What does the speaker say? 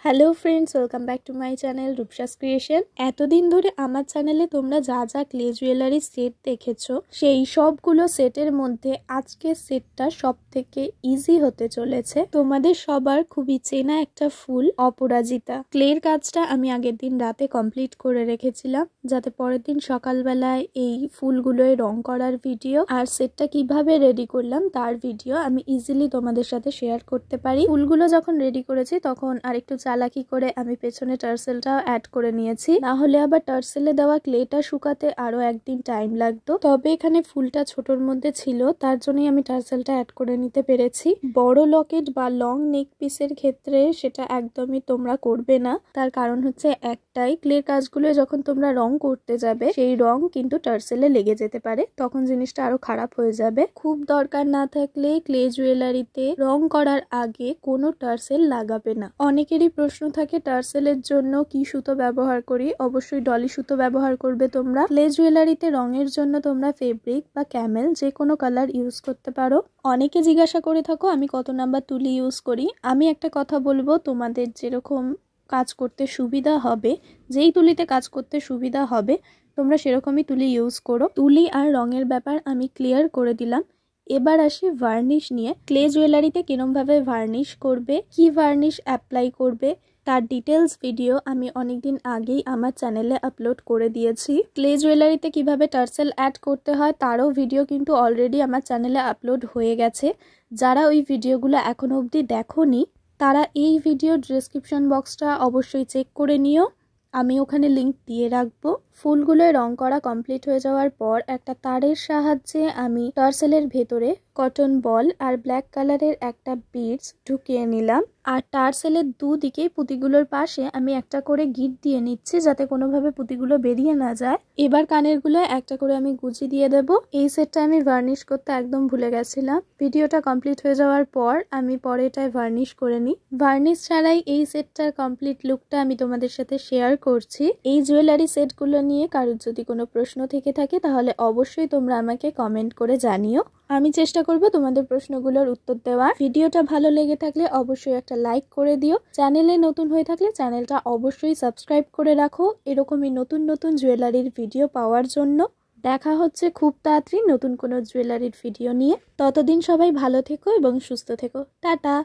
Hello friends, welcome back to my channel রূপসাস creation. এতদিন ধরে আমার চ্যানেলে তোমরা যা যা ক্লে জুয়েলারি সেট দেখেছো, সেই সবগুলো সেটের মধ্যে আজকের সেটটা সব থেকে ইজি হতে চলেছে। তোমাদের সবার খুবই চেনা একটা ফুল অপরাজিতা। ক্লের কাজটা আমি আগের দিন রাতে কমপ্লিট করে রেখেছিলাম, যাতে পরের দিন সকালবেলায় এই ফুলগুলোয় রং করার ভিডিও আর সেটটা কিভাবে রেডি করলাম তার ভিডিও আমি ইজিলি তোমাদের সাথে শেয়ার করতে পারি। ফুলগুলো যখন রেডি করেছি তখন আরেকটু চালাকি করে আমি পেছনে টার্সেলটাও অ্যাড করে নিয়েছি, না হলে আবার টার্সেলে দেওয়া ক্লেটা শুকাতে আরো একদিন টাইম লাগতো। তবে এখানে ফুলটা ছোটর মধ্যে ছিল, তার জন্যই আমি টার্সেলটা অ্যাড করে নিতে পেরেছি। বড় লকেট বা লং নেক পিসের ক্ষেত্রে সেটা একদমই তোমরা করবে না, তার কারণ হচ্ছে একটাই, ক্লের কাজগুলো যখন তোমরা রং করতে যাবে সেই রং কিন্তু টার্সেলে লেগে যেতে পারে, তখন জিনিসটা আরো খারাপ হয়ে যাবে। খুব দরকার না থাকলে ক্লে জুয়েলারিতে রং করার আগে কোনো টার্সেল লাগাবে না। অনেকেরই প্রশ্ন থাকে টার্সেলের জন্য কি সুতো ব্যবহার করি। অবশ্যই ডলি সুতো ব্যবহার করবে তোমরা। ক্লে জুয়েলারিতে রঙের জন্য তোমরা ফেব্রিক বা ক্যামেল যে কোনো কালার ইউজ করতে পারো। অনেকে জিজ্ঞাসা করে থাকো আমি কত নাম্বার তুলি ইউজ করি। আমি একটা কথা বলবো, তোমাদের যেরকম কাজ করতে সুবিধা হবে, যেই তুলিতে কাজ করতে সুবিধা হবে তোমরা সেরকমই তুলি ইউজ করো। তুলি আর রঙের ব্যাপার আমি ক্লিয়ার করে দিলাম। এবার আসি ভার্নিশ নিয়ে। ক্লে জুয়েলারিতে কিরম ভাবে ভার্নিশ করবে, কি ভার্নিশ অ্যাপ্লাই করবে তার ডিটেলস ভিডিও আমি অনেকদিন আগেই আমার চ্যানেলে আপলোড করে দিয়েছি। ক্লে জুয়েলারিতে কিভাবে টার্সেল অ্যাড করতে হয় তারও ভিডিও কিন্তু অলরেডি আমার চ্যানেলে আপলোড হয়ে গেছে। যারা ওই ভিডিওগুলো এখনো অবধি দেখোনি তারা এই ভিডিও ডেসক্রিপশন বক্সটা অবশ্যই চেক করে নিও, আমি ওখানে লিংক দিয়ে রাখবো। ফুলগুলো রং করা কমপ্লিট হয়ে যাওয়ার পর একটা তারের সাহায্যে আমি টার্সেলের ভেতরে কটন বল আর ব্ল্যাক কালারের একটা বিডস ঢুকিয়ে নিলাম, আর টার্সেলের দুদিকেই পুঁতিগুলোর পাশে আমি একটা করে গিট দিয়ে নিচ্ছি যাতে কোনোভাবে পুঁতিগুলো বেরিয়ে না যায়। এবার কানের গুলো একটা করে আমি গুঁজি দিয়ে দেব। এই সেটটা আমি ভার্নিশ করতে একদম ভুলে গেছিলাম। ভিডিওটা কমপ্লিট হয়ে যাওয়ার পর আমি পরে এটায় ভার্নিশ করে নিই। ভার্নিশ ছাড়াই এই সেটটার কমপ্লিট লুকটা আমি তোমাদের সাথে শেয়ার করছি। এই জুয়েলারি সেটগুলো নিয়ে কারোর যদি কোনো প্রশ্ন থেকে থাকে তাহলে অবশ্যই তোমরা আমাকে কমেন্ট করে জানিও, আমি চেষ্টা করব তোমাদের প্রশ্নগুলোর উত্তর দেওয়ার। ভিডিওটা ভালো লেগে থাকলে অবশ্যই একটা লাইক করে দিও। চ্যানেলে নতুন হয়ে থাকলে চ্যানেলটা অবশ্যই সাবস্ক্রাইব করে রাখো এরকমই নতুন নতুন জুয়েলারির ভিডিও পাওয়ার জন্য। দেখা হচ্ছে খুব তাড়াতাড়ি নতুন কোনো জুয়েলারির ভিডিও নিয়ে। ততদিন সবাই ভালো থেকো এবং সুস্থ থেকো। টাটা।